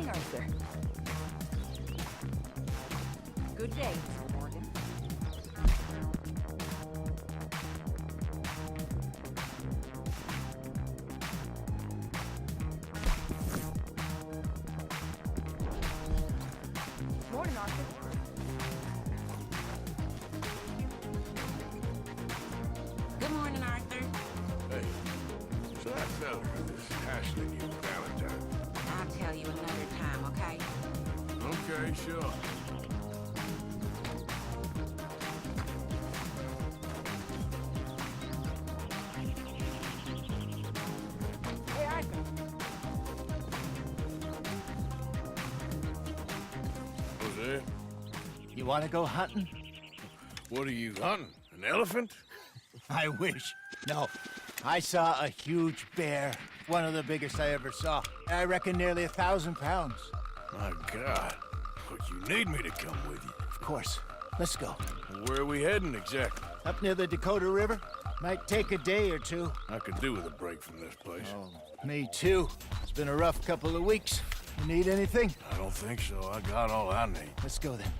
Arthur. Good day, Mr. Morgan. Morning, Arthur. Good morning, Arthur. Hey, so that fella is hassling you, Valentine. I'll tell you another time, okay? Okay, sure. Hey, Arthur. Jose, You want to go hunting? what are you hunting? An elephant? I wish. No. I saw a huge bear. One of the biggest I ever saw. I reckon nearly 1,000 pounds. My God. But you need me to come with you. Of course. Let's go. Where are we heading exactly? Up near the Dakota River. Might take a day or two. I could do with a break from this place. Oh, me too. It's been a rough couple of weeks. You need anything? I don't think so. I got all I need. Let's go then.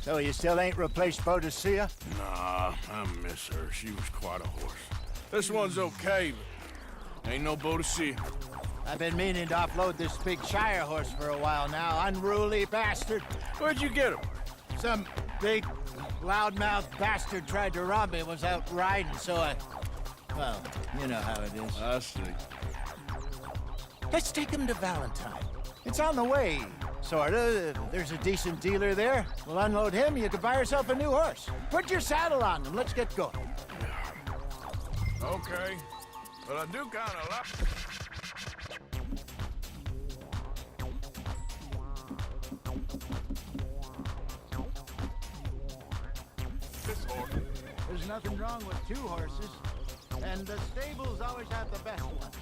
So you still ain't replaced Boadicea? Nah, I miss her. She was quite a horse. This one's okay, but ain't no Boadicea. I've been meaning to offload this big Shire horse for a while now. Unruly bastard. Where'd you get him? Some big, loudmouth bastard tried to rob me. Was out riding, so well, you know how it is. I see. Let's take him to Valentine. It's on the way, sorta. There's a decent dealer there. We'll unload him. You can buy yourself a new horse. Put your saddle on and let's get going. Okay. But I do kind of like... This horse. There's nothing wrong with two horses, and the stables always have the best ones.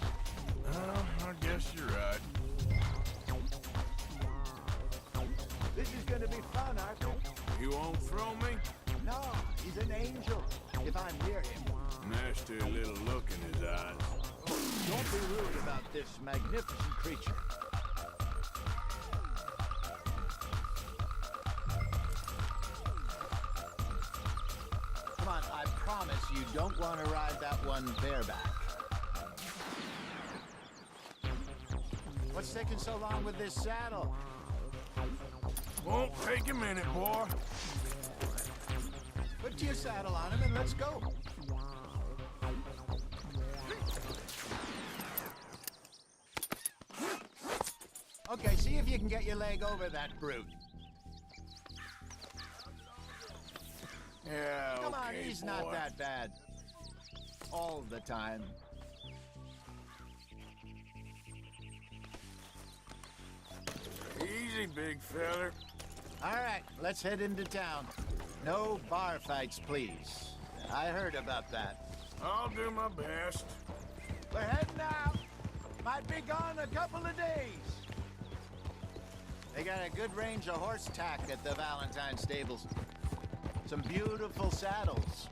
Well, I guess you're right. This is gonna be fun, Arthur. You won't throw me? No, he's an angel. If I'm near him. Nasty little look in his eyes. Don't be rude about this magnificent creature. Come on, I promise you don't want to ride that one bareback. What's taking so long with this saddle? Won't take a minute, boy. Put your saddle on him and let's go. Okay, see if you can get your leg over that brute. Yeah, Come on, okay, he's boy. not that bad. All the time. Easy, big feller. All right, let's head into town. No bar fights, please. I heard about that. I'll do my best. We're heading out. Might be gone a couple of days. They got a good range of horse tack at the Valentine stables. Some beautiful saddles.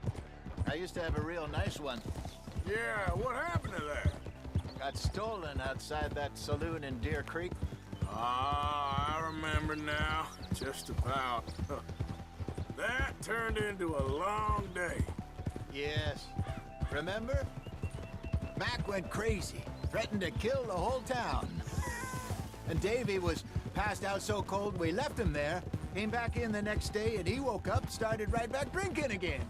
I used to have a real nice one. Yeah, what happened to that? Got stolen outside that saloon in Deer Creek. Ah, I remember now. Just about. That turned into a long day. Yes. Remember? Mac went crazy, threatened to kill the whole town. And Davy was passed out so cold we left him there, came back in the next day, and he woke up, started right back drinking again.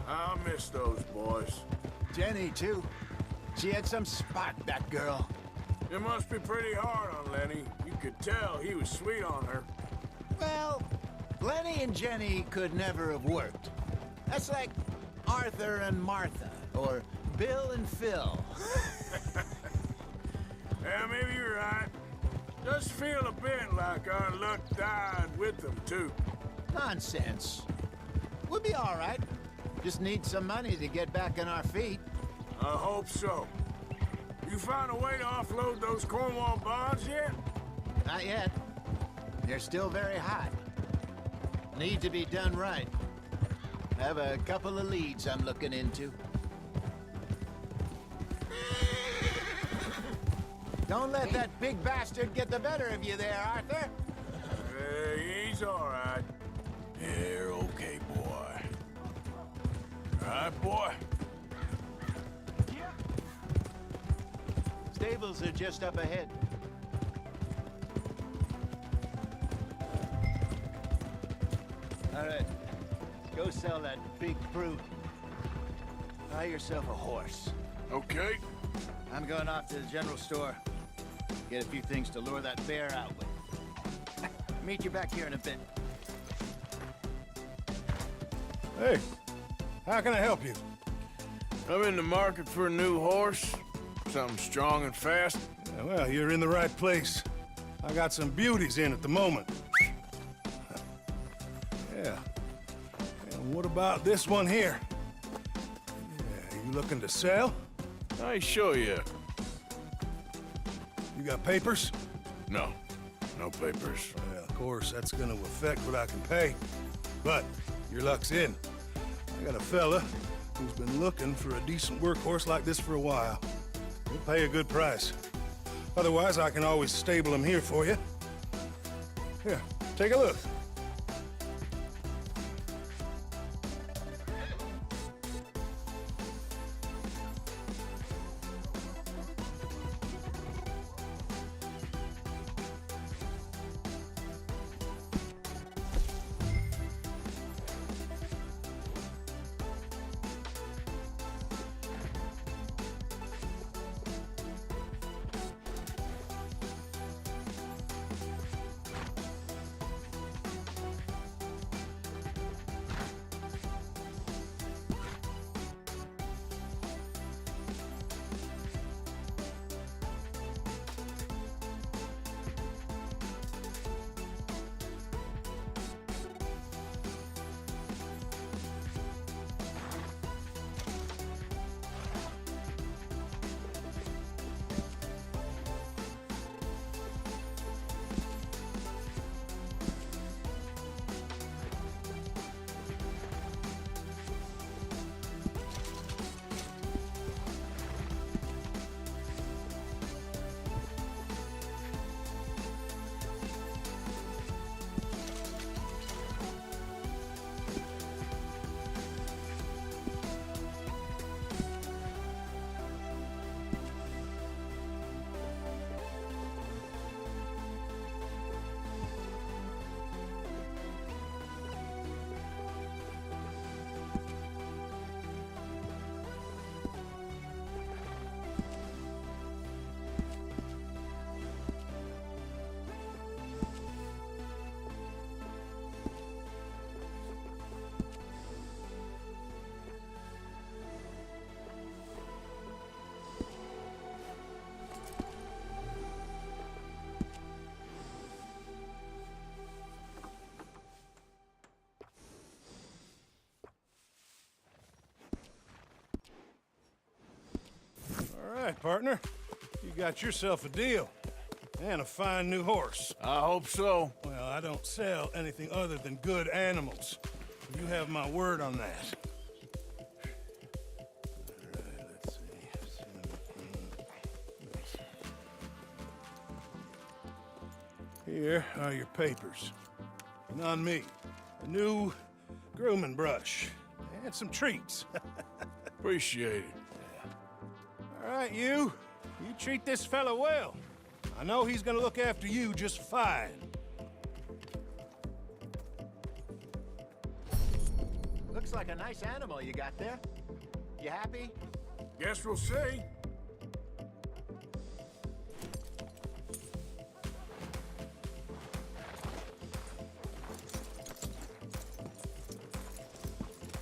I'll miss those boys. Jenny, too. She had some spot, that girl. It must be pretty hard on Lenny. You could tell he was sweet on her. Well, Lenny and Jenny could never have worked. That's like Arthur and Martha, or Bill and Phil. Yeah, maybe you're right. Just feel a bit like our luck died with them, too. Nonsense. We'll be all right. Just need some money to get back on our feet. I hope so. You found a way to offload those Cornwall bonds yet? Not yet. They're still very hot. Need to be done right. Have a couple of leads I'm looking into. Don't let that big bastard get the better of you there, Arthur. He's all right. You're okay, boy. All right, boy? Stables are just up ahead. All right, go sell that big brute. Buy yourself a horse. Okay. I'm going off to the general store. Get a few things to lure that bear out with. Meet you back here in a bit. Hey, how can I help you? I'm in the market for a new horse. Something strong and fast. Yeah, well, you're in the right place. I got some beauties in at the moment. Yeah. And what about this one here? Yeah, you looking to sell? I show you. You got papers? No. No papers. Well, of course, that's gonna affect what I can pay. But your luck's in. I got a fella who's been looking for a decent workhorse like this for a while. He'll pay a good price. Otherwise, I can always stable him here for you. Here, take a look. All right, partner. You got yourself a deal. And a fine new horse. I hope so. Well, I don't sell anything other than good animals. You have my word on that. All right, let's see. Here are your papers. And on me, a new grooming brush. And some treats. Appreciate it. All right, you treat this fella well. I know he's gonna look after you just fine. Looks like a nice animal you got there. You happy? Guess we'll see.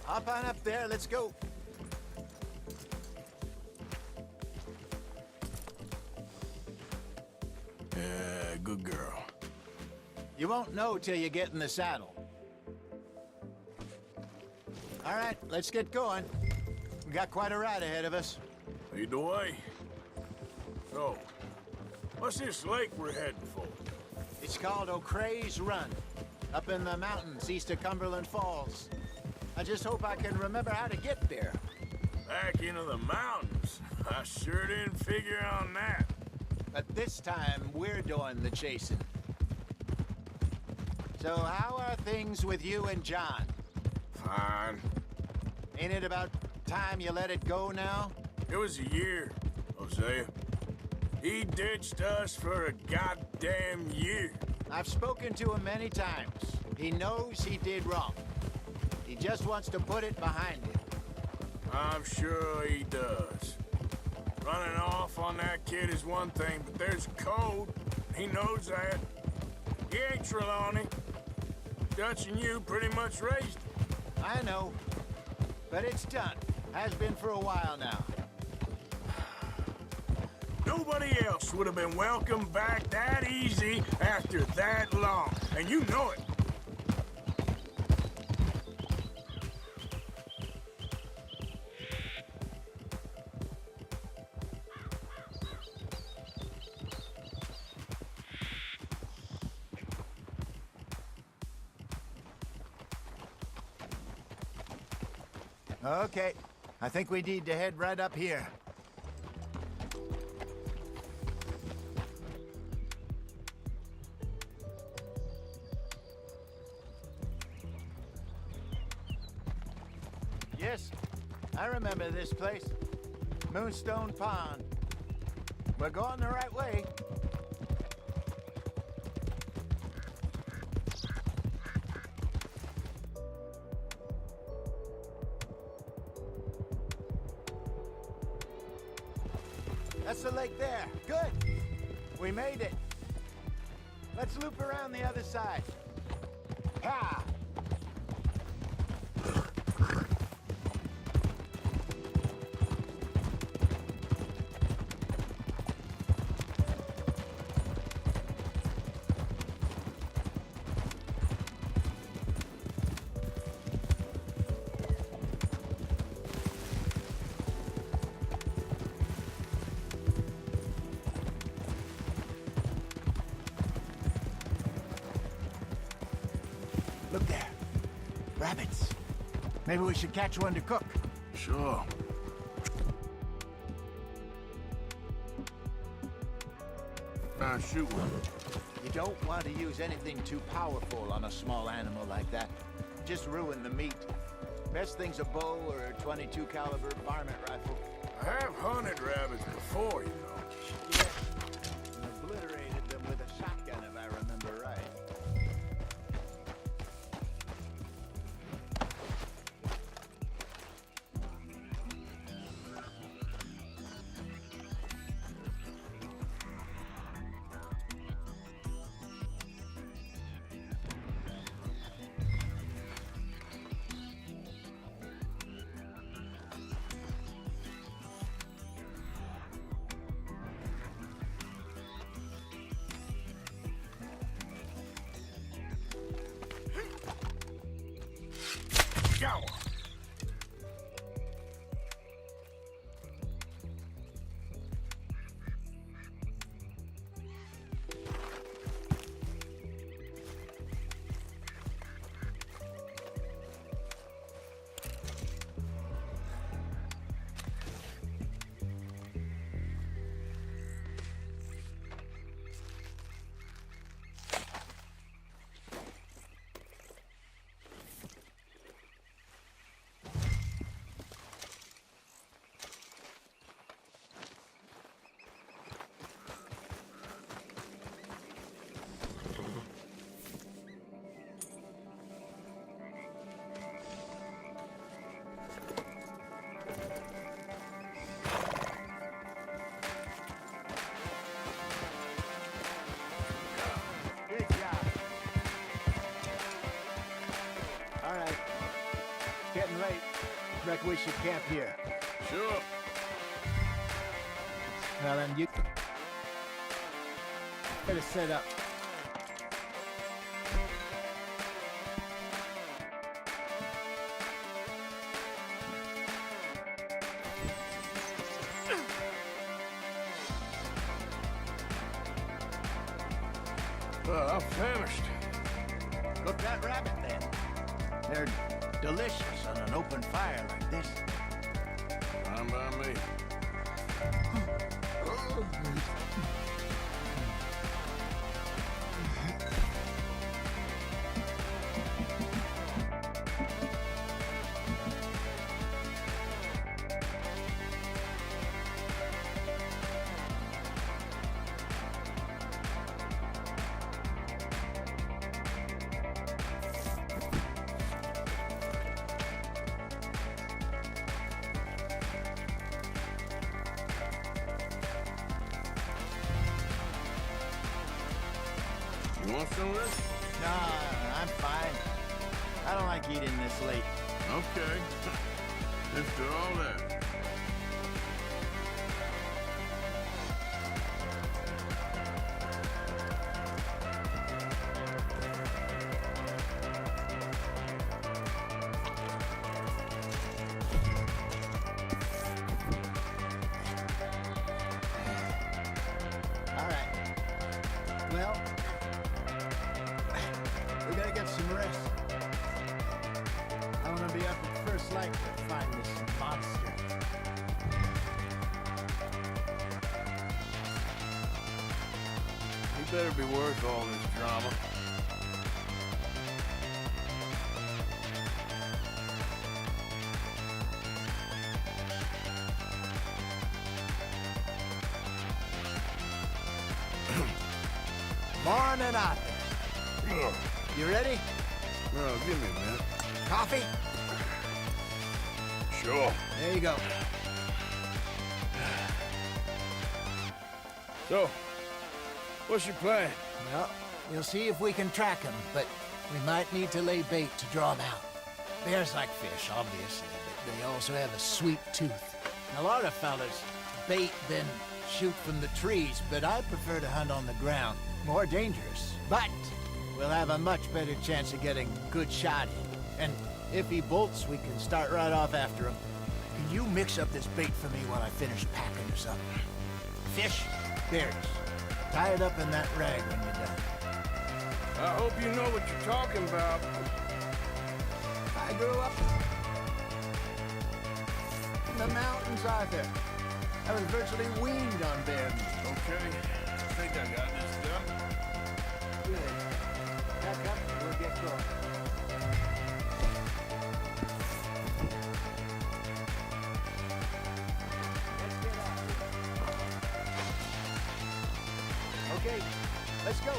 Hop on up there, let's go. Yeah, good girl. You won't know till you get in the saddle. All right, let's get going. We got quite a ride ahead of us. Lead the way. So, what's this lake we're heading for? It's called O'Creagh's Run, up in the mountains east of Cumberland Falls. I just hope I can remember how to get there. Back into the mountains? I sure didn't figure on that. But this time, we're doing the chasing. So how are things with you and John? Fine. Ain't it about time you let it go now? It was a year, Hosea. He ditched us for a goddamn year. I've spoken to him many times. He knows he did wrong. He just wants to put it behind him. I'm sure he does. Running off on that kid is one thing, but there's code. He knows that. He ain't Trelawney. Dutch and you pretty much raised him. I know. But it's done. Has been for a while now. Nobody else would have been welcomed back that easy after that long, and you know it. Okay. I think we need to head right up here. Yes, I remember this place. Moonstone Pond. We're going the right way. That's the lake there. Good. We made it. Let's loop around the other side. Ha! Look there. Rabbits. Maybe we should catch one to cook. Sure. Shoot one. You don't want to use anything too powerful on a small animal like that. Just ruin the meat. Best thing's a bow or a .22 caliber varmint rifle. I have hunted rabbits before, you know. Yeah. And obliterated them with a shotgun, if I remember right. Got one. Good job. All right. Getting late. Reckon we should camp here. Sure. Well, then you better set up. I'm famished. Cook that rabbit, then. They're delicious on an open fire like this. Fine by me. You want some of this? Nah, I'm fine. I don't like eating this late. Okay. After all that. All right. Well, we gotta get some rest. I want to be up at first light to find this monster. You better be worth all this drama. Morning, Arthur. Ugh. You ready? Well, give me a minute. Coffee? Sure. There you go. So, what's your plan? Well, we'll see if we can track him, but we might need to lay bait to draw him out. Bears like fish, obviously, but they also have a sweet tooth. A lot of fellas bait then shoot from the trees, but I prefer to hunt on the ground. More dangerous, but we'll have a much better chance of getting a good shot in. And if he bolts, we can start right off after him. Can you mix up this bait for me while I finish packing or something? Fish, bears. Tie it up in that rag when you're done. I hope you know what you're talking about. I grew up in the mountains, Arthur. I was virtually weaned on bear meat. Okay. I think I got this done. Good. Pack up, we'll get going. Let's get out here. Okay, let's go.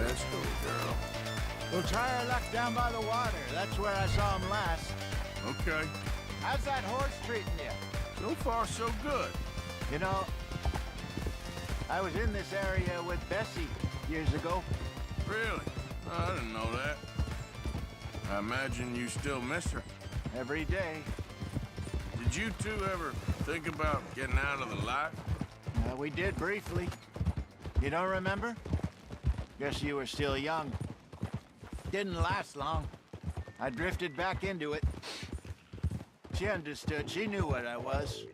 Let's go, girl. We'll try our luck down by the water. That's where I saw him last. Okay. How's that horse treating you? So far, so good. You know, I was in this area with Bessie years ago. Really? I didn't know that. I imagine you still miss her. Every day. Did you two ever think about getting out of the life? We did briefly. You don't remember? Guess you were still young. Didn't last long. I drifted back into it. She understood. She knew what I was.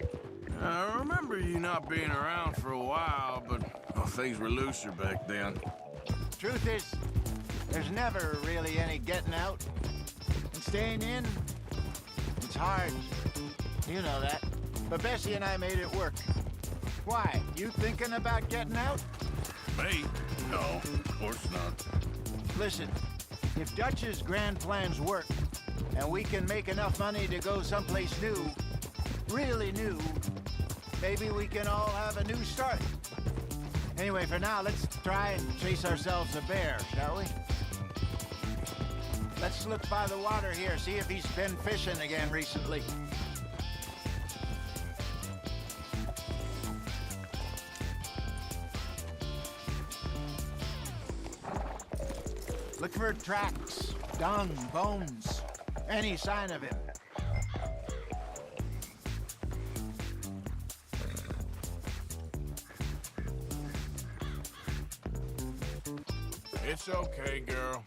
I remember you not being around for a while, but things were looser back then. Truth is, there's never really any getting out. And staying in, it's hard. You know that. But Bessie and I made it work. Why? You thinking about getting out? Me? No, of course not. Listen, if Dutch's grand plans work, and we can make enough money to go someplace new, really new, maybe we can all have a new start. Anyway, for now, let's try and chase ourselves a bear, shall we? Let's look by the water here, see if he's been fishing again recently. Look for tracks, dung, bones, any sign of him. It's okay, girl.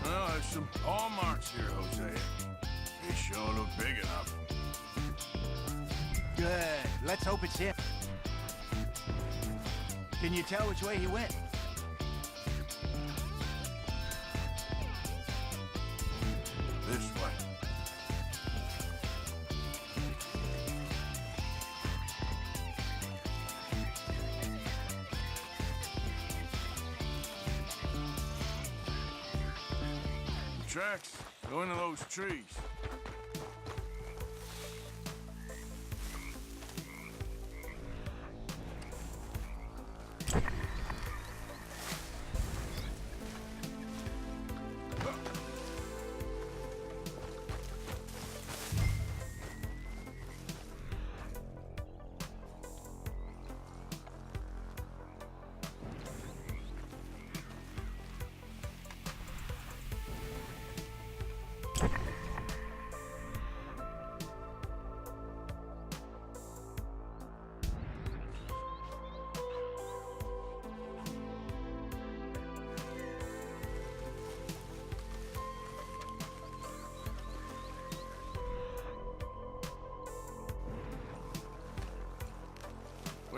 Well, there's some paw marks here, Hosea. They sure look big enough. Good. Let's hope it's him. Can you tell which way he went? This way. The tracks go into those trees.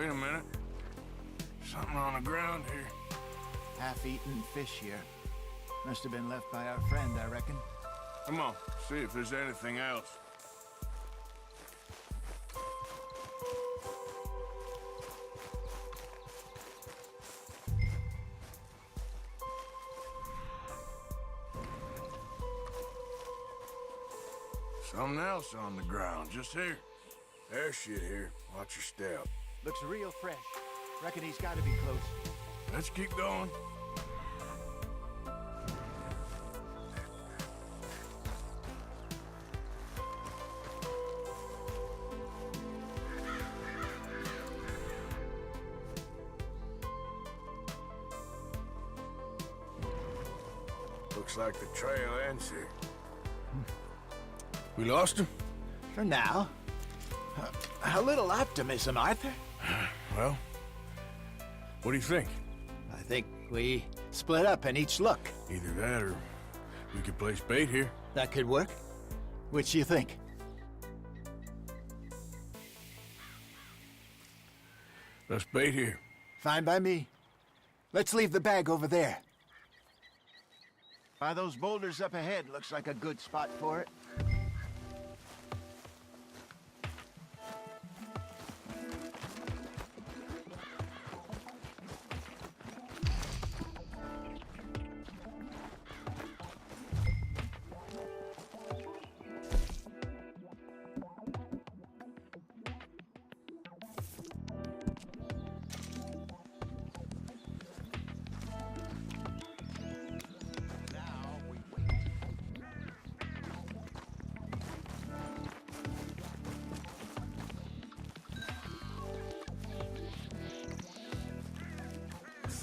Wait a minute. Something on the ground here. Half-eaten fish here. Must have been left by our friend, I reckon. Come on, see if there's anything else. Something else on the ground, just here. There's shit here. Watch your step. Looks real fresh. Reckon he's got to be close. Let's keep going. Looks like the trail ends here. We lost him? For now. A little optimism, Arthur. Well, what do you think? I think we split up and each look. Either that or we could place bait here. That could work. Which you think? Let's bait here. Fine by me. Let's leave the bag over there. By those boulders up ahead, looks like a good spot for it.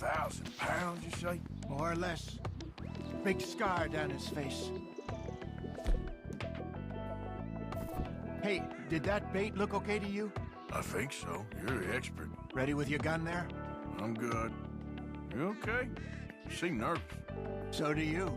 £1,000, you say? More or less. Big scar down his face. Hey, did that bait look okay to you? I think so. You're the expert. Ready with your gun there? I'm good. You okay? You seem nervous. So do you.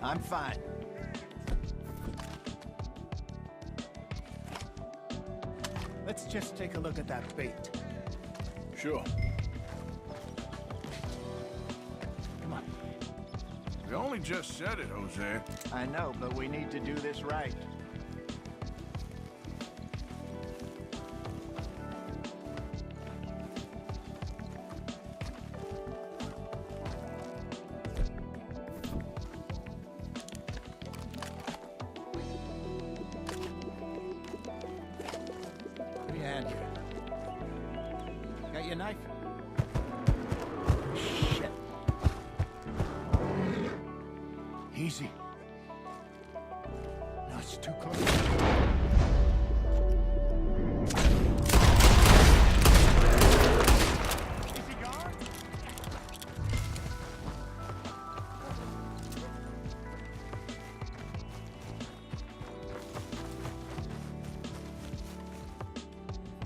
I'm fine. Let's just take a look at that bait. Sure. Come on. You only just said it, Jose. I know, but we need to do this right. Give me a hand here. Got your knife? Shit. Easy. No, it's too close. Is he gone?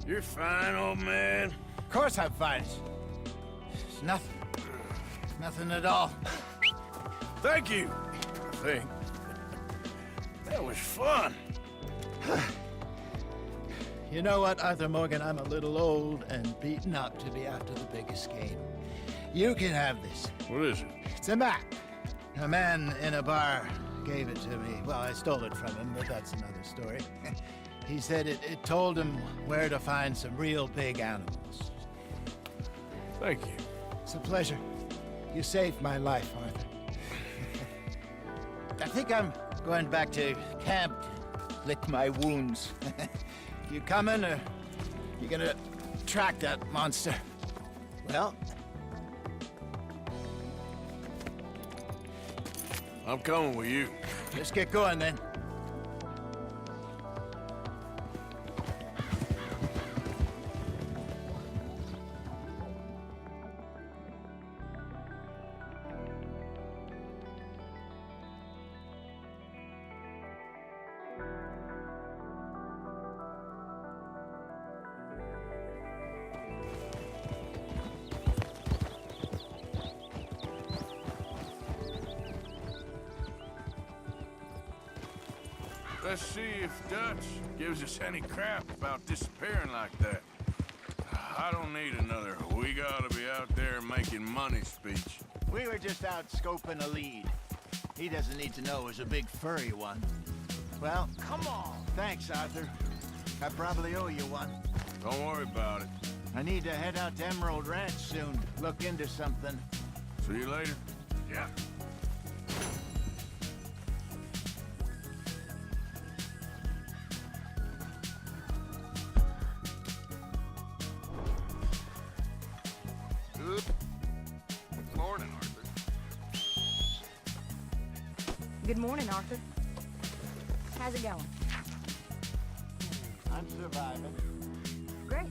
You're fine, old man. Of course I'm fine. It's nothing. Nothing at all. Thank you. I think. That was fun. You know what, Arthur Morgan? I'm a little old and beaten up to be after the biggest game. You can have this. What is it? It's a map. A man in a bar gave it to me. Well, I stole it from him, but that's another story. He said it told him where to find some real big animals. Thank you. It's a pleasure. You saved my life, Arthur. I think I'm going back to camp to lick my wounds. You coming, or you gonna track that monster? Well, I'm coming with you. let's get going then. Let's see if Dutch gives us any crap about disappearing like that. I don't need another "we gotta be out there making money" speech. We were just out scoping a lead. He doesn't need to know it was a big furry one. Well, come on. Thanks, Arthur. I probably owe you one. Don't worry about it. I need to head out to Emerald Ranch soon. Look into something. See you later. Yeah. Good morning, Arthur. Good morning, Arthur. How's it going? I'm surviving. Great.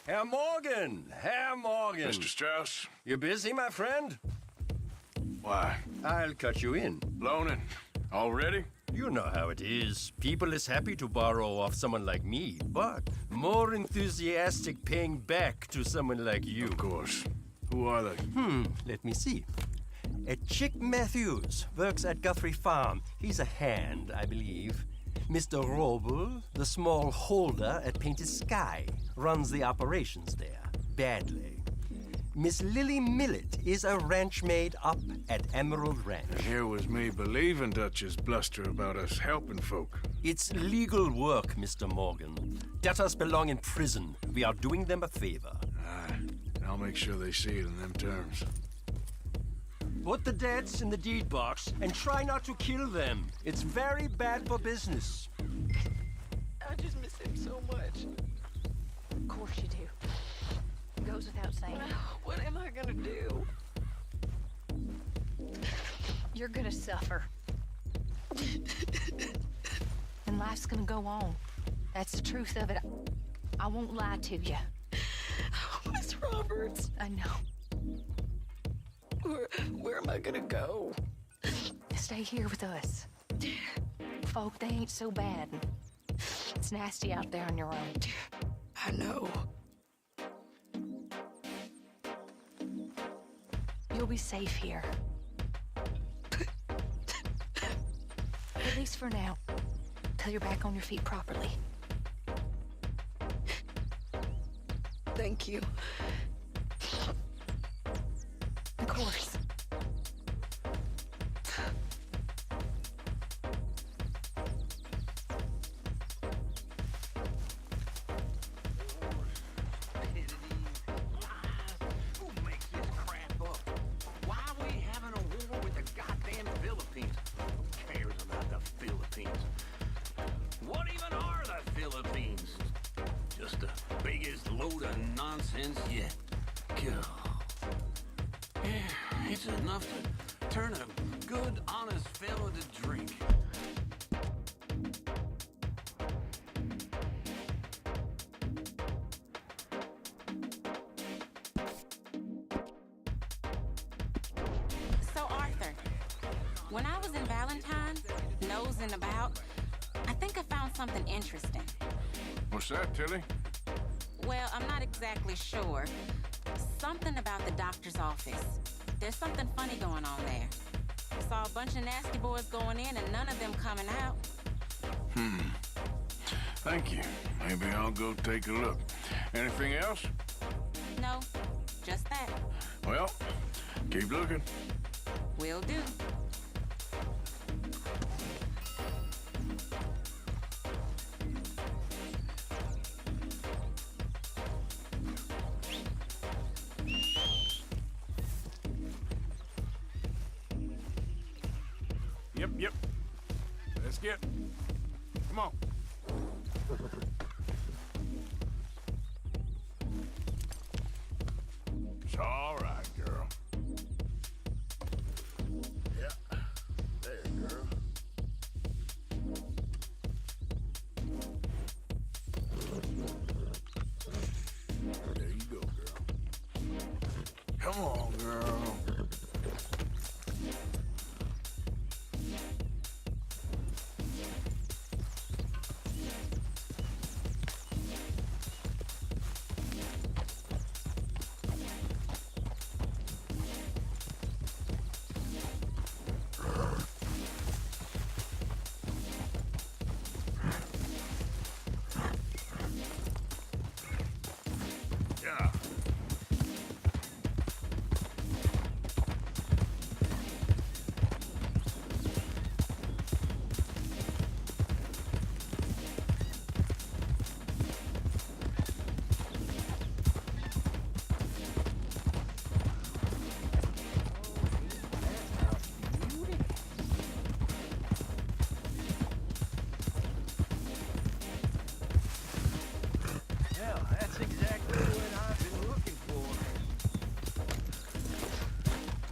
Herr Morgan! Herr Morgan! Mr. Strauss? You busy, my friend? Why? I'll cut you in. Loaning? Already? You know how it is. People is happy to borrow off someone like me, but more enthusiastic paying back to someone like you. Of course. Who are they? Let me see. Chick Matthews works at Guthrie Farm. He's a hand, I believe. Mr. Roble, the small holder at Painted Sky, runs the operations there, badly. Miss Lily Millet is a ranch maid up at Emerald Ranch. And here was me believing Dutch's bluster about us helping folk. It's legal work, Mr. Morgan. Debtors belong in prison. We are doing them a favor. Aye. And I'll make sure they see it in them terms. Put the debts in the deed box and try not to kill them. It's very bad for business. I just miss him so much. Of course you do. Goes without saying. What am I gonna do? You're gonna suffer. And life's gonna go on. That's the truth of it. I won't lie to you. Oh, Miss Roberts, I know. where am I gonna go? Stay here with us. Folk, they ain't so bad. It's nasty out there on your own. I know. You'll be safe here. At least for now. Till you're back on your feet properly. Thank you. Of course. nonsense yet. God. Yeah, it's enough to turn a good, honest fellow to drink. So, Arthur, when I was in Valentine, nosing about, I think I found something interesting. What's that, Tilly? Well, I'm not exactly sure. Something about the doctor's office. There's something funny going on there. Saw a bunch of nasty boys going in and none of them coming out. Thank you. Maybe I'll go take a look. Anything else? No, just that. Well, keep looking. Will do. Yep. Let's get. Come on. It's all right, girl. Yeah. There, girl. There you go, girl. Come on, girl. Yeah. Well, that's exactly what I've been looking for.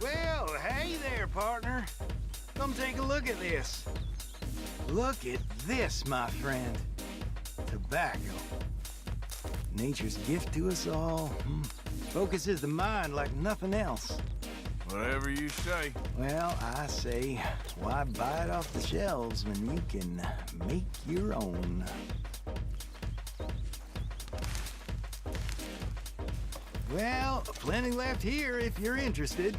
Well, hey there, partner. Come take a look at this. Look at this, my friend. Tobacco. Nature's gift to us all. Focuses the mind like nothing else. Whatever you say. Well, I say, why buy it off the shelves when you can make your own? Well, plenty left here if you're interested.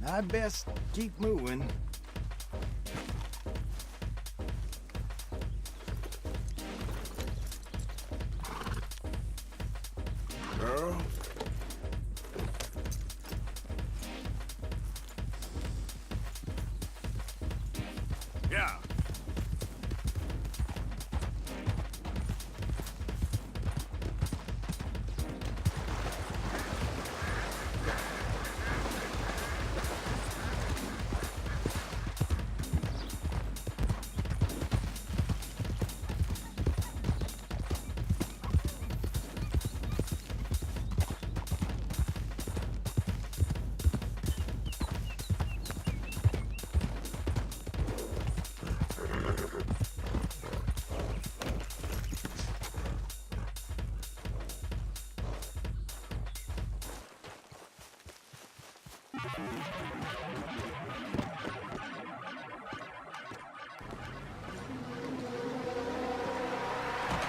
I'd best keep moving. Girl. Yeah.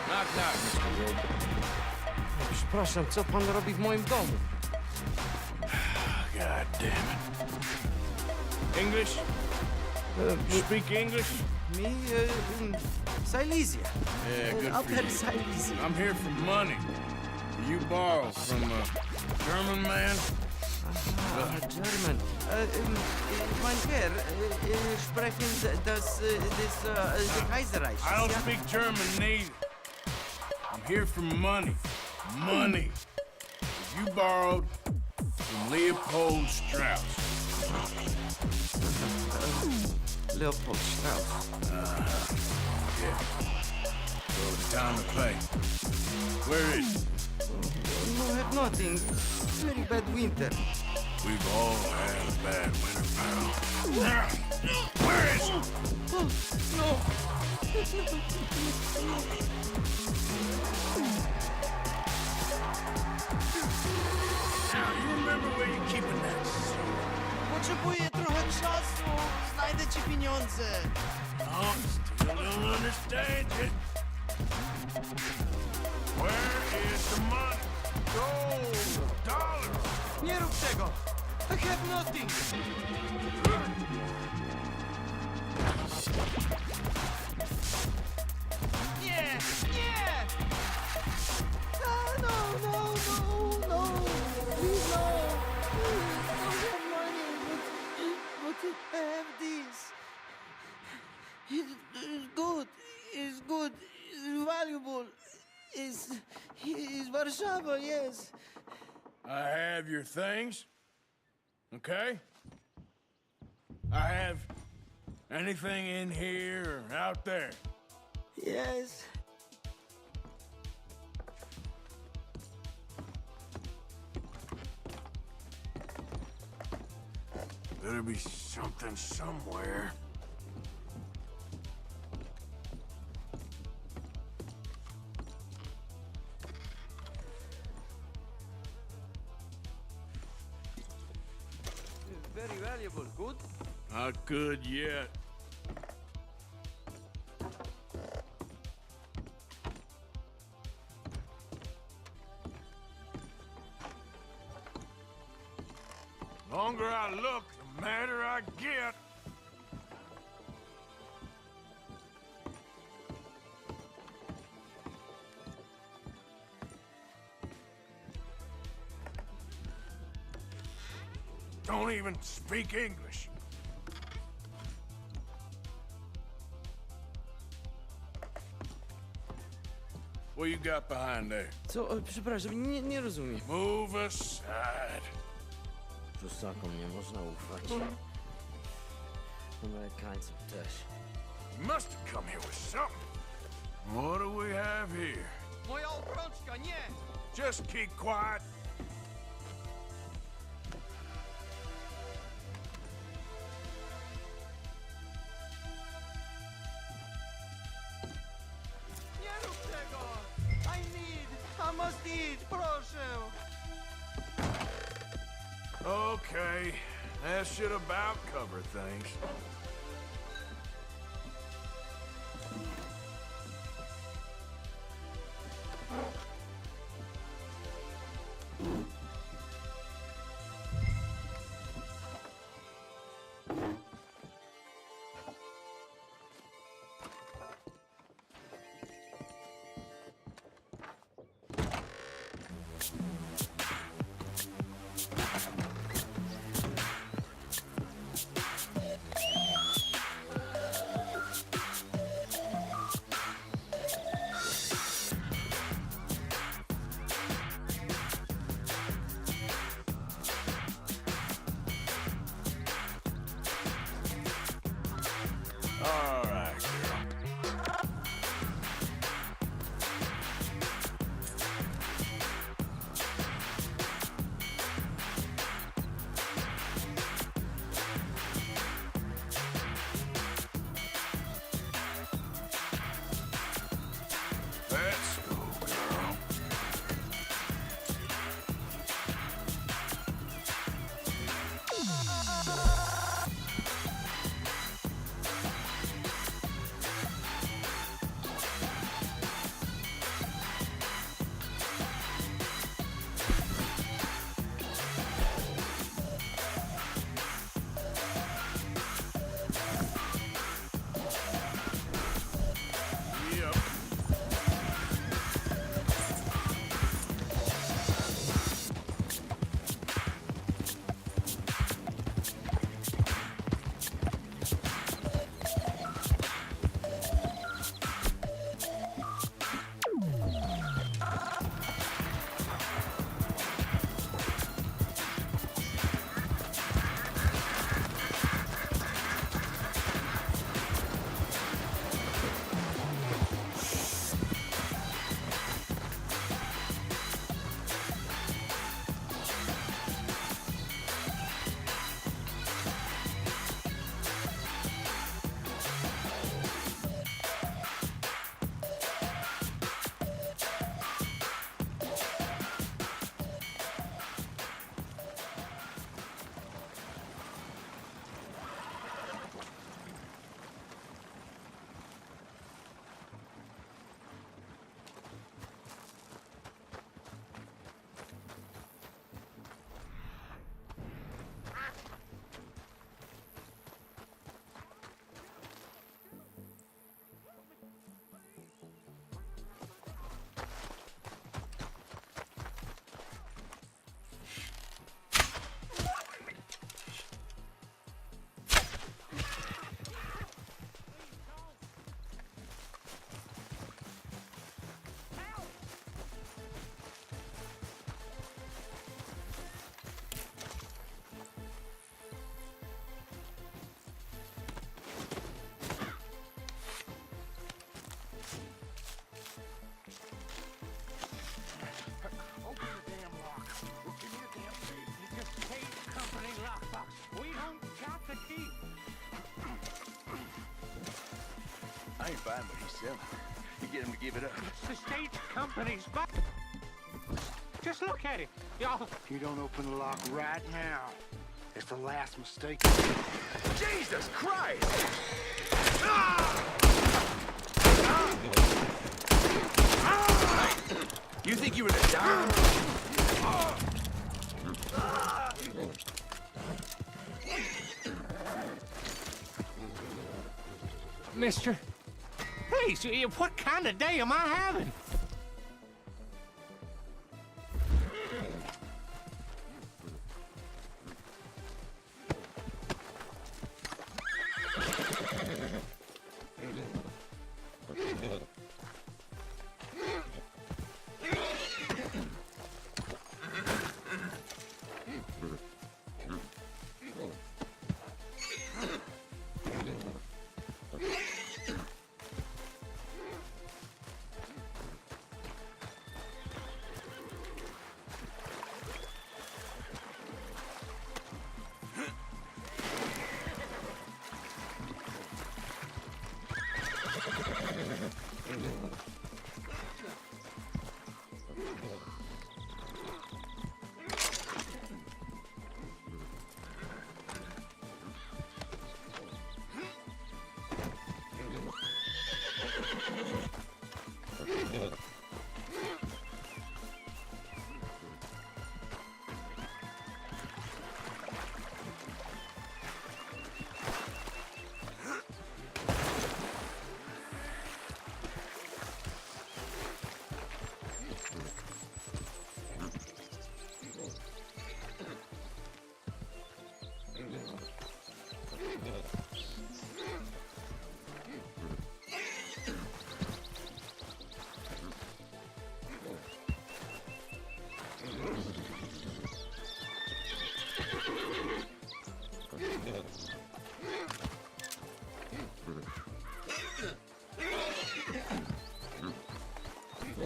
Knock, knock, Mr. Rogue. Przepraszam, co pan robi w moim domu? God damn it. English? You speak English? Me, Silesia. Yeah, good I'll for tell you. Silesia. I'm here for money. You borrow from a German man? German. Mein Herr, sprechen das Kaiserreich. I don't speak German neither. I'm here for money. Money. You borrowed from Leopold Strauss. Leopold Strauss. Yeah. So it's time to pay. Where is it? No have nothing. Very bad winter. We've all had a bad winter, pal. Where is he? Oh, no. Now, you remember where you're keeping that suit? Potrzebuję trochę czasu. Znajdę ci pieniądze. Oh, still don't understand you. Where is the money? Gold, dollars. Nie rób tego. I have nothing. Nie! Nie! No, no, no, no. Please, no. I don't have money, but I have this. It's good. It's good. It's valuable. It's Warszawa, yes. I have your things, okay? I have anything in here or out there. Yes. Better be something somewhere. Very valuable. Good? Not good yet. Longer I look, the madder I get. Don't even speak English. What you got behind there? Co? Przepraszam, nie rozumiem. Move aside. Prusakom nie można ufać. Amerykańcom też. You must have come here with something. What do we have here? Moja obrączka, nie! Just keep quiet. Nie rób tego! I must eat, proszę! Okay, that should about cover things. I ain't buying what he's selling. You get him to give it up. It's the state company's back. Just look at it. Y'all. If you don't open the lock right now, it's the last mistake. Jesus Christ! You think you were the dime? Mister, please, what kind of day am I having?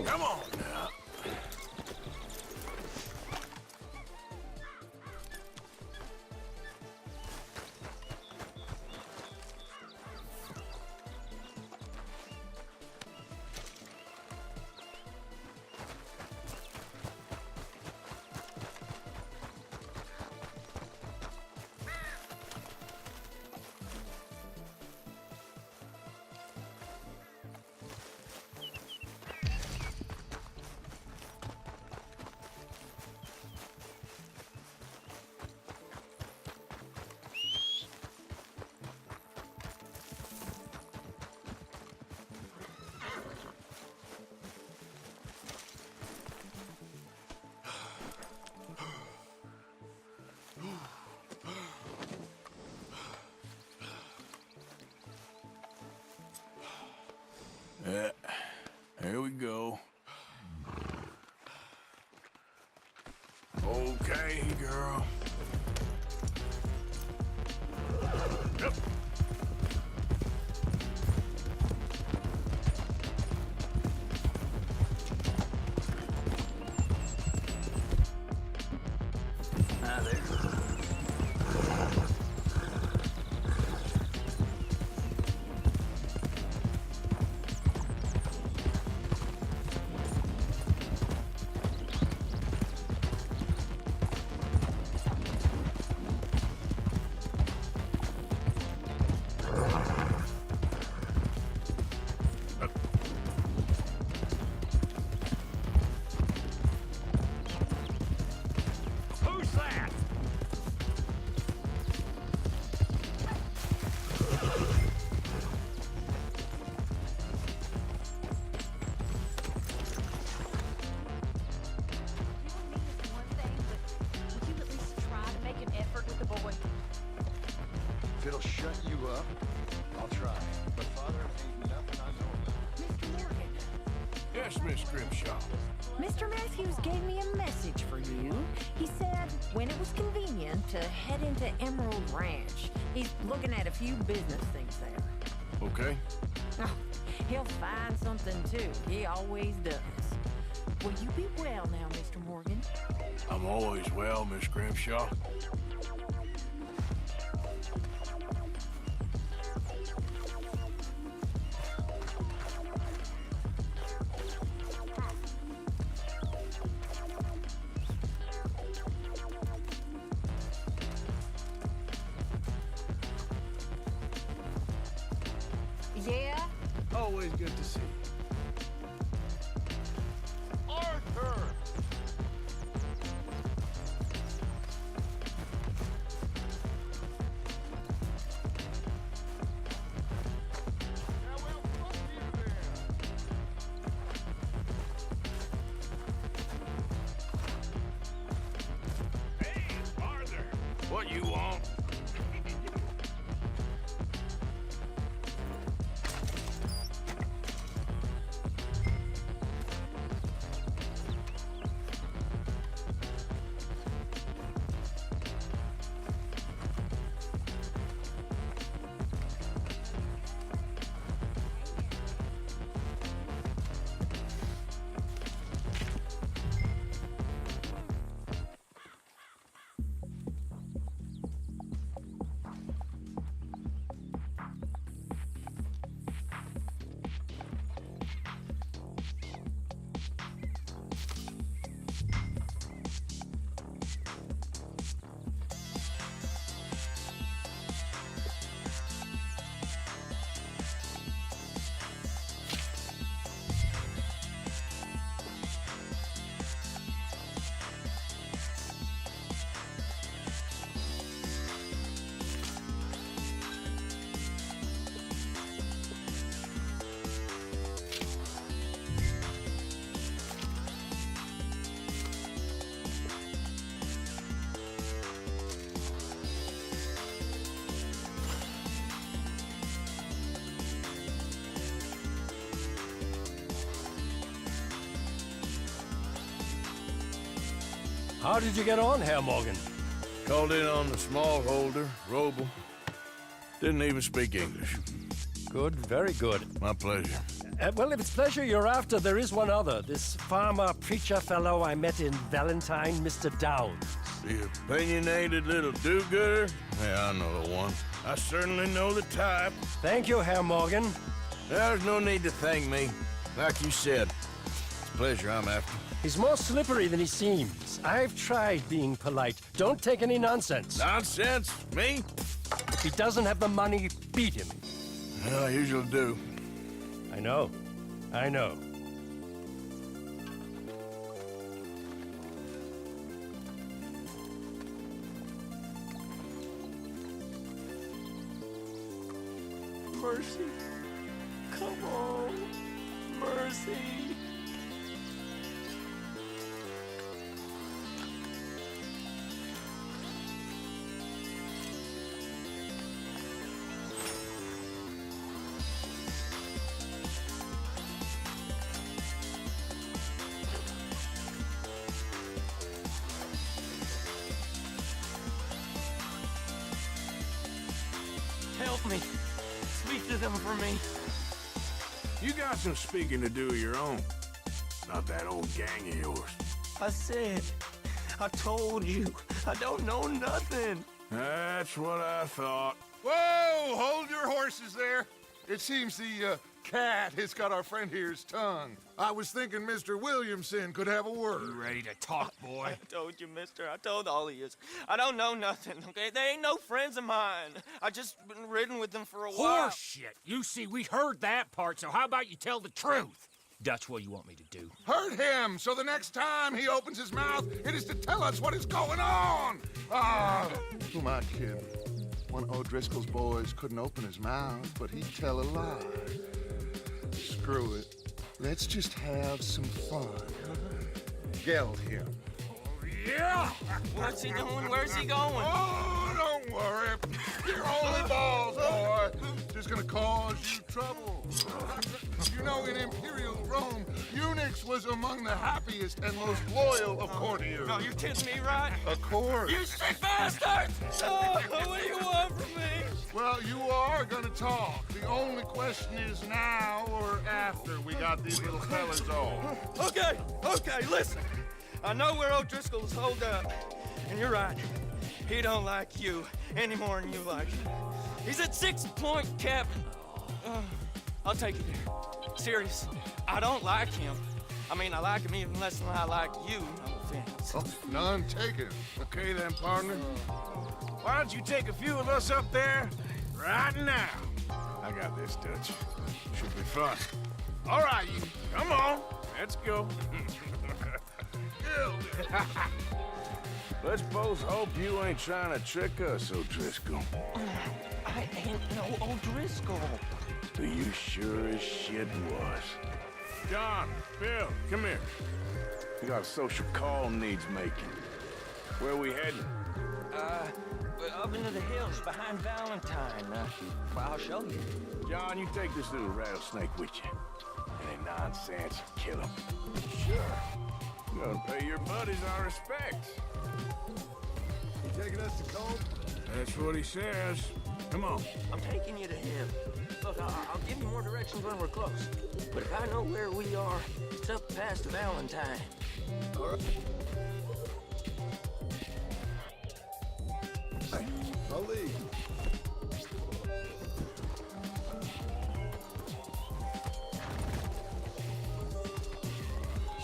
Come on now. Yeah, here we go. Okay, girl. Yep. Ah, there. Who's that? Would you at least try to make an effort with the boy? If it'll shut you up, I'll try. But Father, ain't nothing I know about. Mr. Morgan, Yes, Miss Grimshaw. Mr. Matthews gave me a message for you. He said when it was convenient to head into Emerald Ranch. He's looking at a few business things there. Okay. Oh, he'll find something too. He always does. Will you be well now, Mr. Morgan? I'm always well, Miss Grimshaw. Always good to see you. Arthur! What you want? How did you get on, Herr Morgan? Called in on the smallholder, Roble. Didn't even speak English. Good, very good. My pleasure. Well, if it's pleasure you're after, there is one other. This farmer preacher fellow I met in Valentine, Mr. Downs. The opinionated little do-gooder? Yeah, I know the one. I certainly know the type. Thank you, Herr Morgan. There's no need to thank me. Like you said, it's a pleasure I'm after. He's more slippery than he seems. I've tried being polite. Don't take any nonsense. Nonsense? Me? If he doesn't have the money, beat him. Well, I usually do. I know. I know. Mercy. Come on. Mercy. Help me. Speak to them for me. You got some speaking to do of your own. Not that old gang of yours. I told you, I don't know nothing. That's what I thought. Whoa! Hold your horses there. It seems the cat has got our friend here's tongue. I was thinking Mr. Williamson could have a word. You ready to talk, boy? I told you, mister. I told all of yous. I don't know nothing, okay? They ain't no friends of mine. I just been riding with them for a while. Horseshit! You see, we heard that part, so how about you tell the truth? That's what you want me to do. Hurt him, so the next time he opens his mouth, it is to tell us what is going on. Who am I kidding? One of O'Driscoll's boys couldn't open his mouth, but he'd tell a lie. Screw it. Let's just have some fun. Geld him. Yeah! What's he doing? Where's he going? Oh, don't worry. You're only balls, boy. Just gonna cause you trouble. You know, in Imperial Rome, eunuchs was among the happiest and most loyal of courtiers. No, you're kidding me, right? Of course. You sick bastard! Oh, what do you want from me? Well, you are gonna talk. The only question is now or after we got these little fellas on. Okay, listen. I know where O'Driscoll's holed up, and you're right. He don't like you any more than you like him. He's at 6 Point Cabin. I'll take you there. Serious, I don't like him. I mean, I like him even less than I like you, no offense. Oh, none taken. Okay then, partner. Why don't you take a few of us up there right now? I I got this, Dutch. Should be fun. All right, you. Come on. Let's go. Let's both hope you ain't trying to trick us, O'Driscoll. I ain't no O'Driscoll. You sure as shit was. John, Bill, come here. We got a social call needs making. Where we heading? Up into the hills behind Valentine. I'll show you. John, you take this little rattlesnake with you. Any nonsense, kill him. Sure. You gotta pay your buddies our respects. You taking us to Cold? That's what he says. Come on. I'm taking you to him. Look, I'll give you more directions when we're close. But if I know where we are, it's up past Valentine. All right. Hey, I'll leave.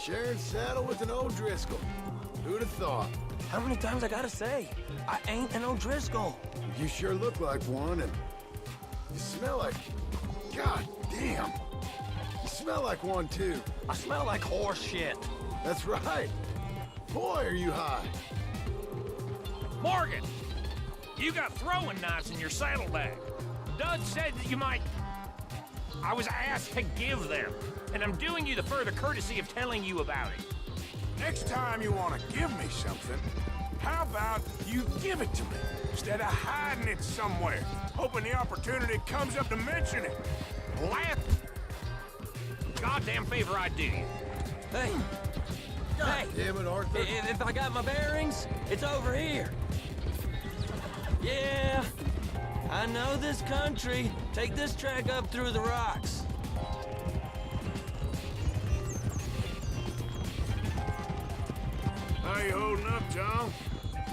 Sharing saddle with an O'Driscoll. Who'd have thought? How many times I gotta say? I ain't an O'Driscoll. You sure look like one, and you smell like... God damn. You smell like one, too. I smell like horse shit. That's right. Boy, are you high. Morgan! You got throwing knives in your saddlebag. Dud said that you might... I was asked to give them, and I'm doing you the further courtesy of telling you about it. Next time you want to give me something, how about you give it to me, instead of hiding it somewhere, hoping the opportunity comes up to mention it? Last goddamn favor I do you. Hey! God damn it, Arthur. If I got my bearings, it's over here. Yeah, I know this country. Take this track up through the rocks. How you holding up, John?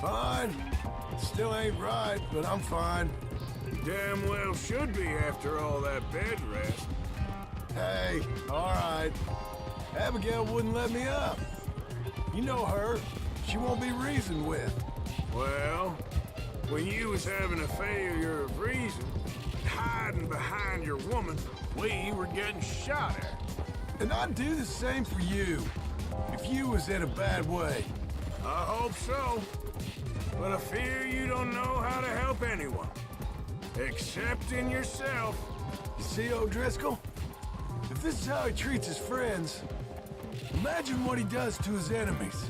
Fine. Still ain't right, but I'm fine. Damn well should be after all that bed rest. Hey, all right. Abigail wouldn't let me up. You know her. She won't be reasoned with. Well, when you was having a failure of reason, hiding behind your woman, we were getting shot at. And I'd do the same for you, if you was in a bad way. I hope so. But I fear you don't know how to help anyone. Except in yourself. You see, O'Driscoll? If this is how he treats his friends, imagine what he does to his enemies.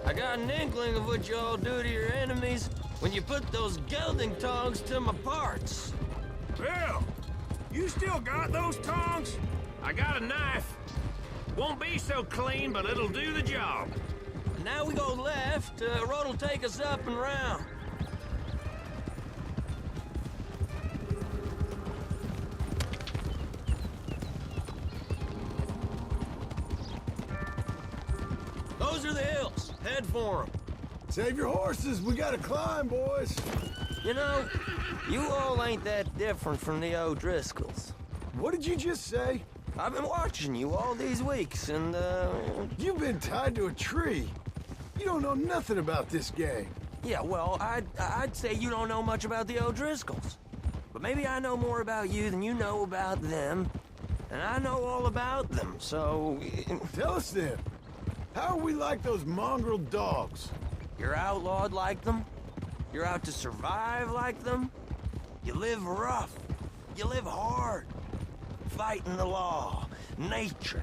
I got an inkling of what you all do to your enemies when you put those gelding tongs to my parts. Bill, you still got those tongs? I got a knife. Won't be so clean, but it'll do the job. Now we go left. Road'll take us up and round. Those are the hills. Head for them. Save your horses. We gotta climb, boys. You know, you all ain't that different from the O'Driscolls. What did you just say? I've been watching you all these weeks, and, You've been tied to a tree. You don't know nothing about this gang. Yeah, well, I'd say you don't know much about the O'Driscolls. But maybe I know more about you than you know about them. And I know all about them, so... Tell us then. How are we like those mongrel dogs? You're outlawed like them. You're out to survive like them. You live rough. You live hard. Fighting the law. Nature.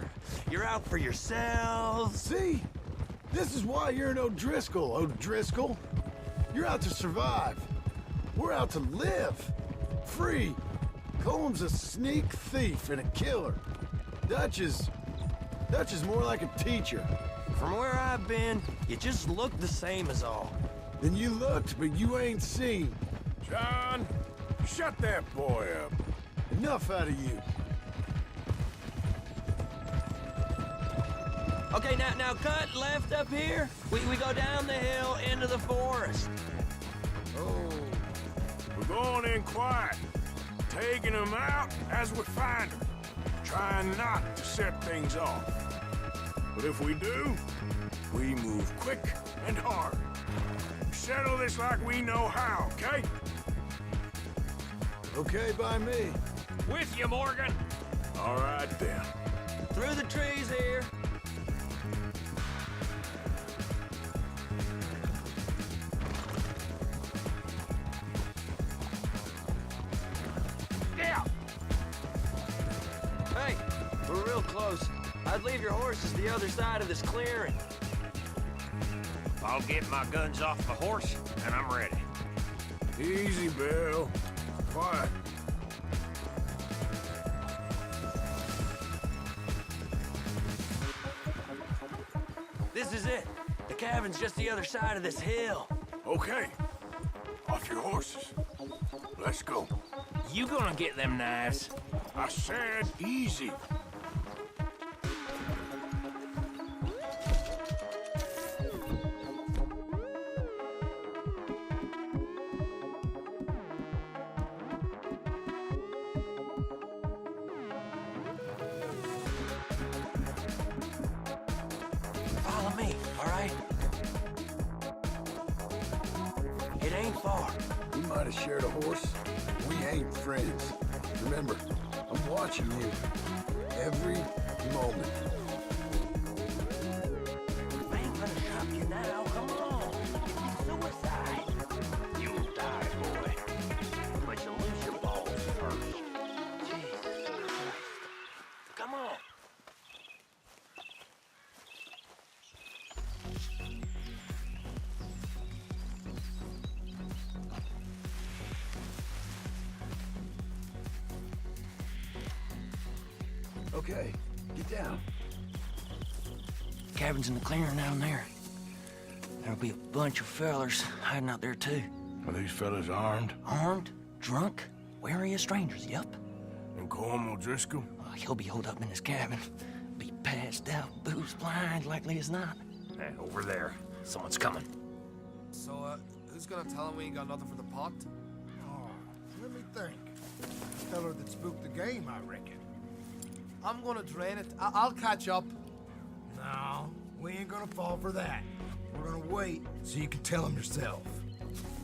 You're out for yourselves. See? This is why you're an O'Driscoll, O'Driscoll. You're out to survive. We're out to live. Free. Combs a sneak thief and a killer. Dutch is more like a teacher. From where I've been, you just look the same as all. Then you looked, but you ain't seen. John, shut that boy up. Enough out of you. Okay, now cut left up here. We go down the hill into the forest. Oh. We're going in quiet. Taking them out as we find them. Trying not to set things off. But if we do, we move quick and hard. Settle this like we know how, okay? Okay by me. With you, Morgan. All right, then. Through the trees here. Yeah. Hey, we're real close. I'd leave your horses the other side of this clearing. I'll get my guns off the horse, and I'm ready. Easy, Bill. Quiet. This is it. The cabin's just the other side of this hill. Okay. Off your horses. Let's go. You gonna get them knives? I said easy. Follow me, all right? It ain't far. We might have shared a horse. We ain't friends. Remember, I'm watching you. Every moment. I ain't gonna stop you now. Come on. It's suicide. You'll die, boy. But you'll lose your balls first. Jesus Christ. Come on. Okay, get down. Cabin's in the clearing down there. There'll be a bunch of fellers hiding out there, too. Are these fellas armed? Armed, drunk, wary of strangers, yup. And Colm O'Driscoll? He'll be holed up in his cabin. Be passed out, booze blind, likely as not. Over there. Someone's coming. So, who's gonna tell him we ain't got nothing for the pot? Oh, let me think. The feller that spooked the game, I reckon. I'm gonna drain it. I'll catch up. No, we ain't gonna fall for that. We're gonna wait so you can tell him yourself.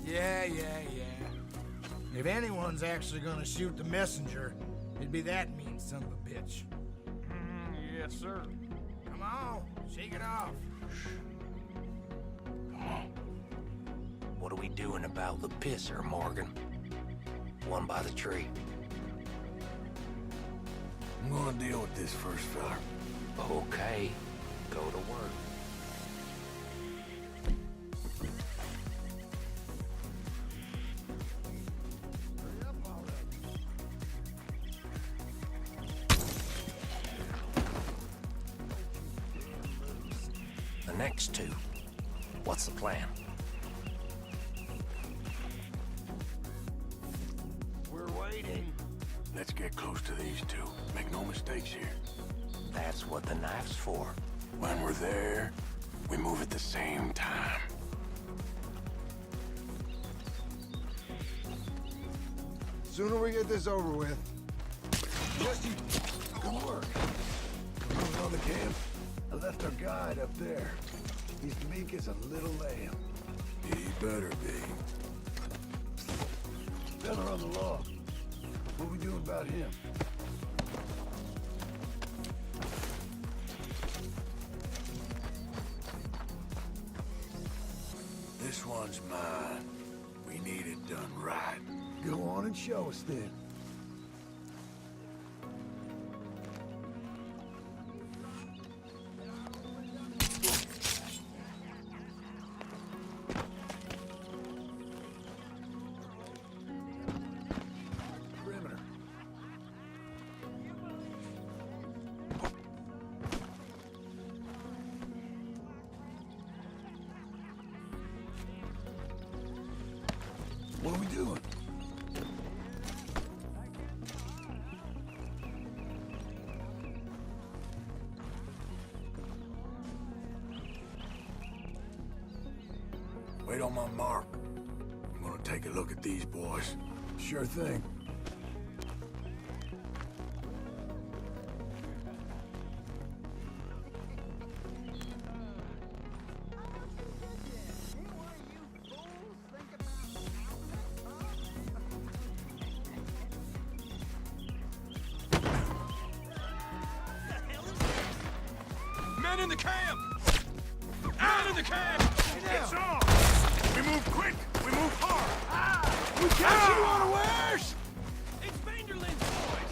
Yeah. If anyone's actually gonna shoot the messenger, it'd be that mean son of a bitch. Yes, sir. Come on, shake it off. What are we doing about the pisser, Morgan? One by the tree. I'm gonna deal with this first, fella. Okay, go to work. The next two. What's the plan? We're waiting. Let's get close to these two. Make no mistakes here. That's what the knife's for. When we're there, we move at the same time. Sooner we get this over with. Jesse, good work. Moving on the camp. I left our guide up there. He's meek as a little lamb. He better be. Fella on the log. What we do about him? This one's mine. We need it done right. Go on and show us then. Perimeter. What are we doing? Wait on my mark. I'm gonna take a look at these boys. Sure thing. the cab! It's on! We move quick! We move hard! We catch you unawares! It's Vanderlyn's boys!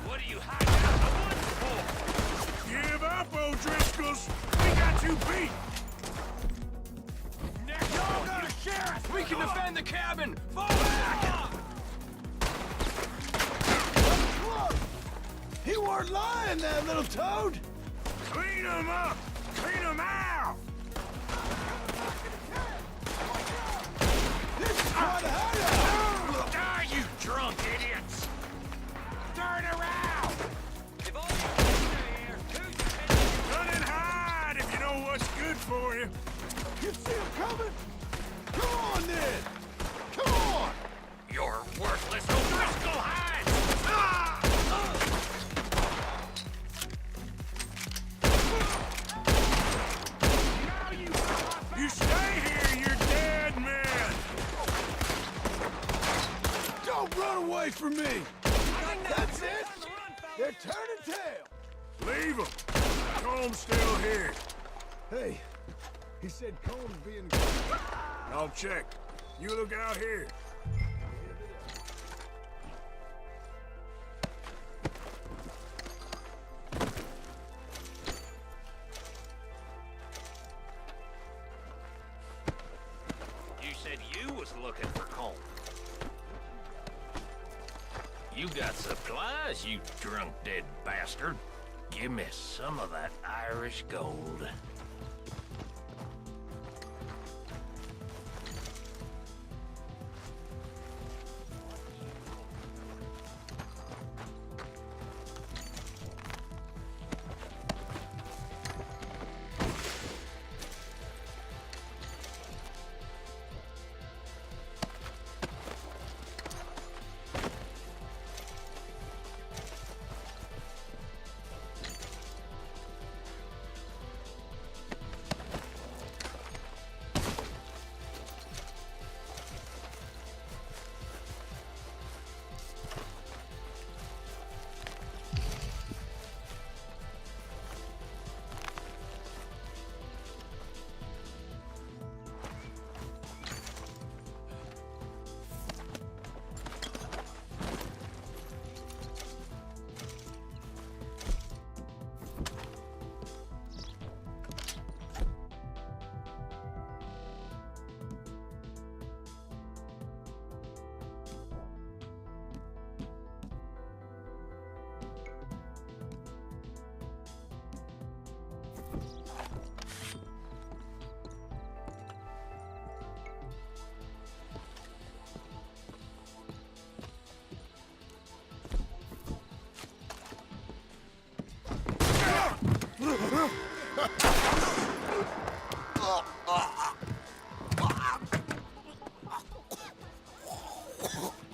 What are you hiding out the woods for? Give up, O'Driscolls! We got you beat! Next Y'all gotta share us! We can defend the cabin! Fall back! He weren't lying, that little toad! Clean them up! Clean them out! This is quite a hideout! Die, you drunk idiots! Turn around! If all Run and hide if you know what's good for you! You see him coming? Come on, then! Come on! You're worthless, O'Driscoll hide! Ah! You stay here, you're dead men! Don't run away from me! That's it! They're turning tail! Leave them! Comb's still here. Hey, he said Comb's being... I'll check. You look out here. You said you was looking for Colm. You got supplies, you drunk dead bastard. Give me some of that Irish gold.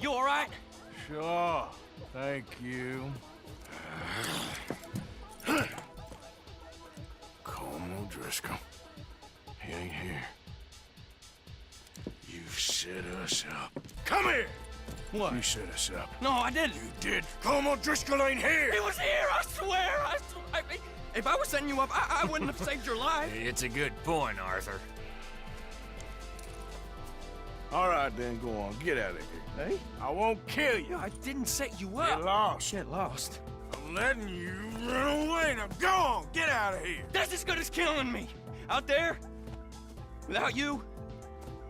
You all right? Sure. Thank you. Colm O'Driscoll. He ain't here. You set us up. Come here! What? You set us up. No, I didn't. You did. Colm O'Driscoll ain't here! He was here, I swear! If I was setting you up, I wouldn't have saved your life. It's a good point, Arthur. All right, then, go on. Get out of here. Hey? I won't kill you. I didn't set you up. Get lost. Get lost. I'm letting you run away. Now go on. Get out of here. That's as good as killing me. Out there, without you,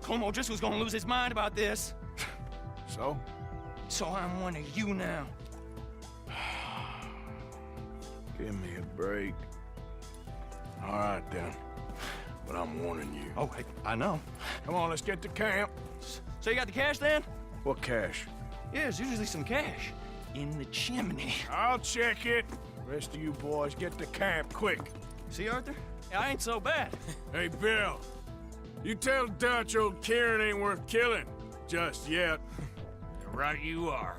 Colm O'Driscoll's gonna lose his mind about this. So? So I'm one of you now. Give me a break. All right, then. But I'm warning you. Oh, I know. Come on, let's get to camp. So you got the cash then? What cash? Yeah, there's usually some cash. In the chimney. I'll check it. Rest of you boys, get to camp, quick. See, Arthur? I ain't so bad. Hey, Bill. You tell Dutch old Kieran ain't worth killing. Just yet. Right you are.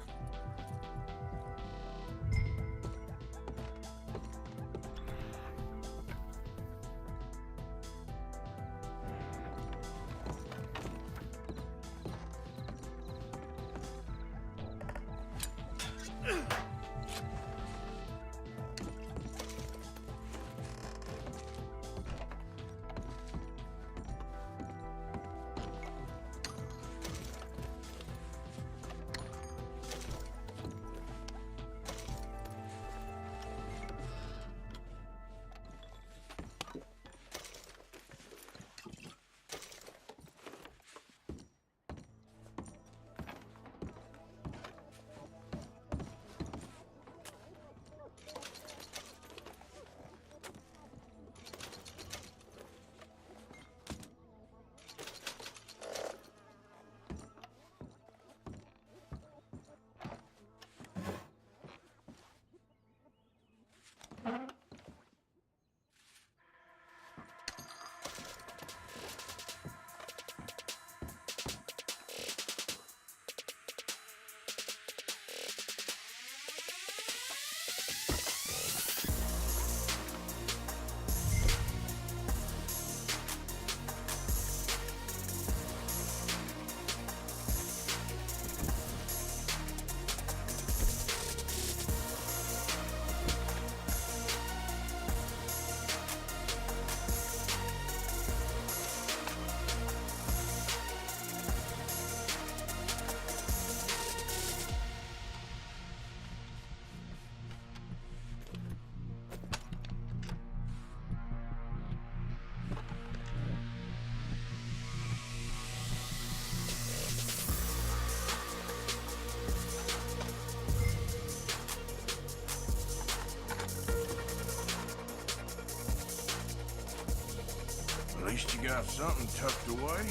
got something tucked away.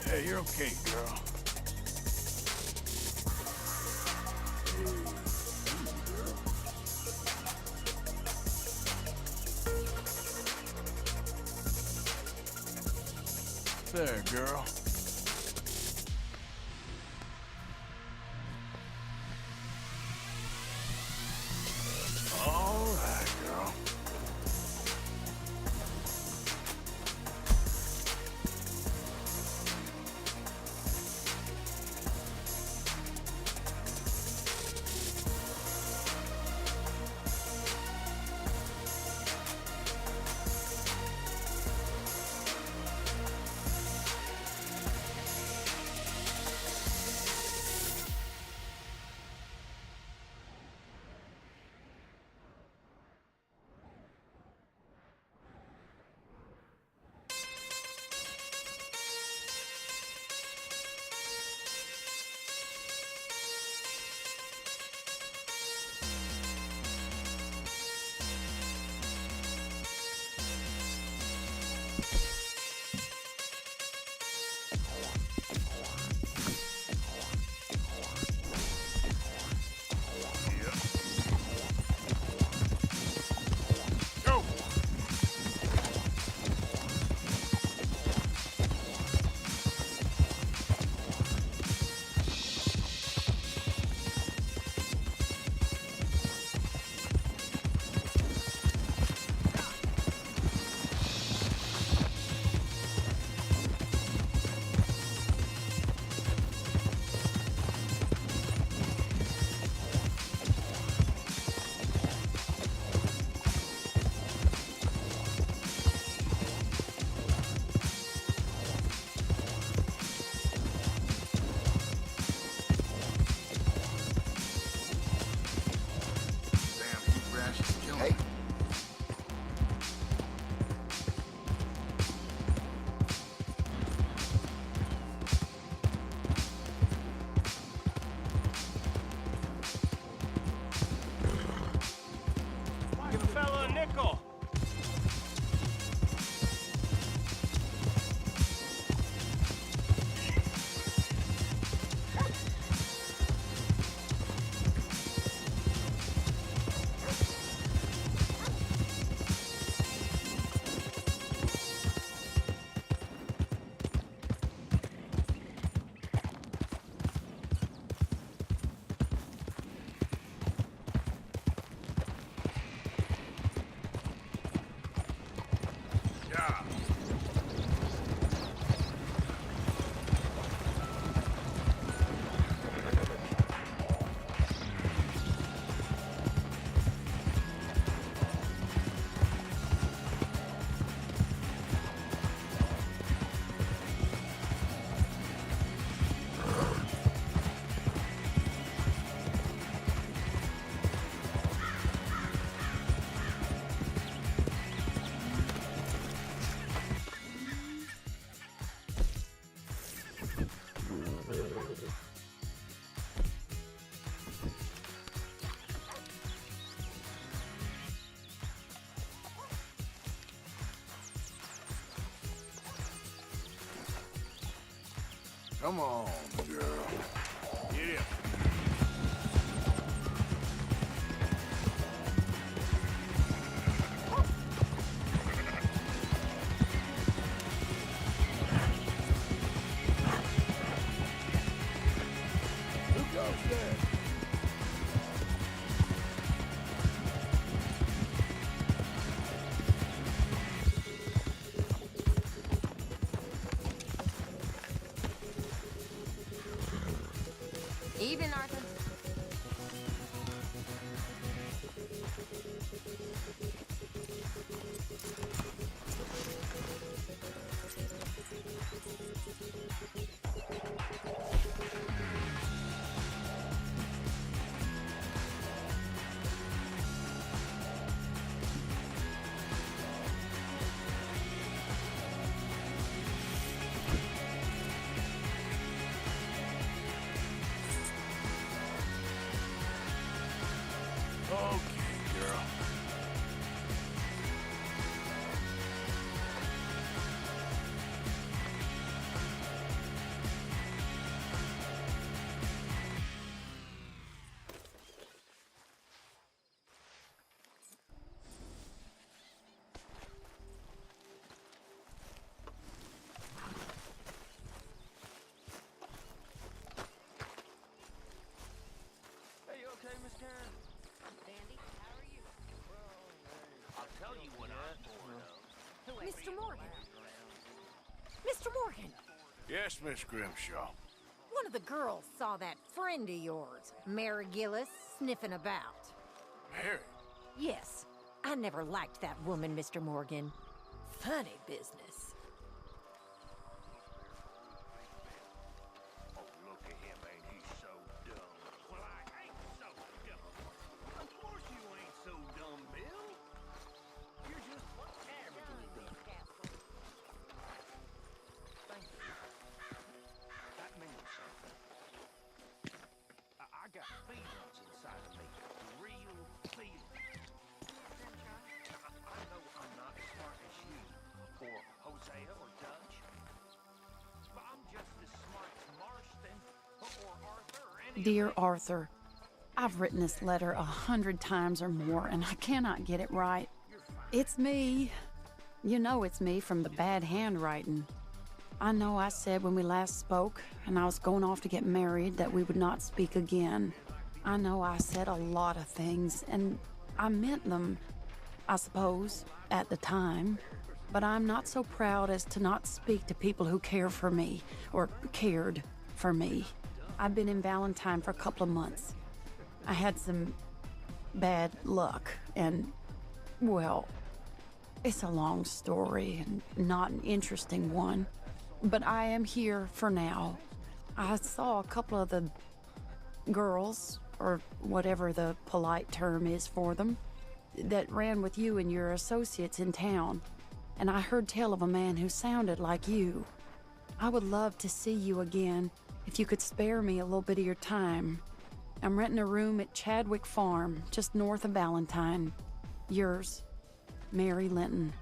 Hey, you're okay, girl. There, girl. All right, girl. Give a fella a nickel. Come on, girl. Get in. Who goes there? Even our Mr. Morgan, Yes, Miss Grimshaw. one of the girls saw that friend of yours, Mary Gillis, sniffing about. Mary? Yes, I never liked that woman, Mr. Morgan. Funny business. Oh, look at him, ain't he so dumb? Well, I ain't so dumb. Of course you ain't so dumb, Bill. You're just terribly dumb. Thank you. That means something. I got feelings inside of me. Real feelings. I know I'm not as smart as you, or Hosea, or Dutch. But I'm just as smart as Marston, or Arthur, or any Dear Arthur, I've written this letter 100 times or more, and I cannot get it right. It's me. You know it's me from the bad handwriting. I know I said when we last spoke, and I was going off to get married, that we would not speak again. I know I said a lot of things, and I meant them, I suppose, at the time. But I'm not so proud as to not speak to people who care for me, or cared for me. I've been in Valentine for a couple of months. I had some bad luck, and, well, it's a long story and not an interesting one. But I am here for now. I saw a couple of the girls, or whatever the polite term is for them, that ran with you and your associates in town. And I heard tell of a man who sounded like you. I would love to see you again, if you could spare me a little bit of your time. I'm renting a room at Chadwick Farm, just north of Valentine. Yours, Mary Linton.